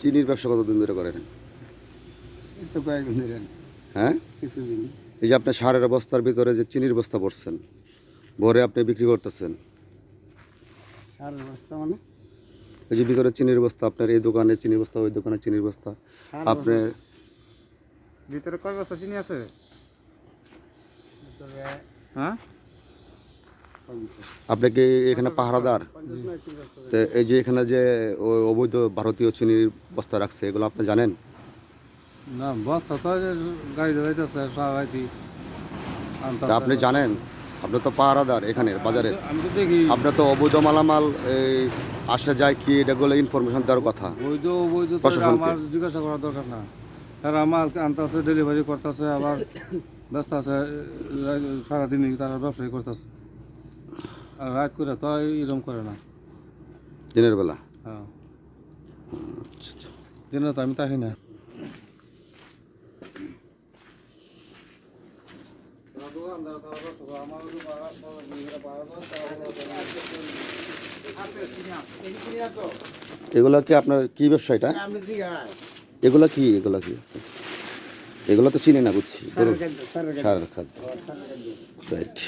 চিনির ব্যবসা কতদিন ধরে করেন? এই তো কয়েকদিন ধরে হ্যাঁ, কিছুদিন। এই যে আপনি সারের বস্তার ভিতরে যে চিনির বস্তা ভরছেন, ভরে আপনি বিক্রি করতেছেন, সারের বস্তা মানে এই যে ভিতরে চিনির বস্তা, আপনার এই দোকানে চিনির বস্তা, ওই দোকানে চিনির বস্তা, সার আপনি ভিতরে কয় বস্তা চিনি আছে? ভিতরে হ্যাঁ, 50 আপনি কি এখানে পাহারাদার? 50 না 30 বস্তা তো এই যে এখানে যে অবৈধ ভারতীয় চিনির বস্তা রাখছে, এগুলো আপনি জানেন? না বস্তা তো গাড়িতে যাইতেছে সবাই তা আপনি জানেন? আপনি তো পাহারাদার এখানে বাজারে, আমি তো দেখি আপনার তো অবৈধ মালামাল এই আসা যায় কি, এটাগুলো ইনফরমেশন দেওয়ার কথা। বৈধ বৈধ তো এটা প্রশাসনকে। আমার জিজ্ঞাসা করার দরকার না। তারা মাল আনতেছে, ডেলিভারি করতেছে, আবার ব্যস্ত আছে সারাদিনই তারা ব্যবসায়ী করতেছে। আর রাত করে তো এরকম করে না। দিনের বেলা। হ্যাঁ, দিনে তো আমি থাকি না। এগুলা কি আপনার কি ব্যবসা এটা? আমি জিগাই এগুলা কি, এগুলা কি? এগুলো তো চিনি না, বুঝছি। সারের খাদ্য, সারের খাদ্য। সারের খাদ্য, সারের খাদ্য। রাইট।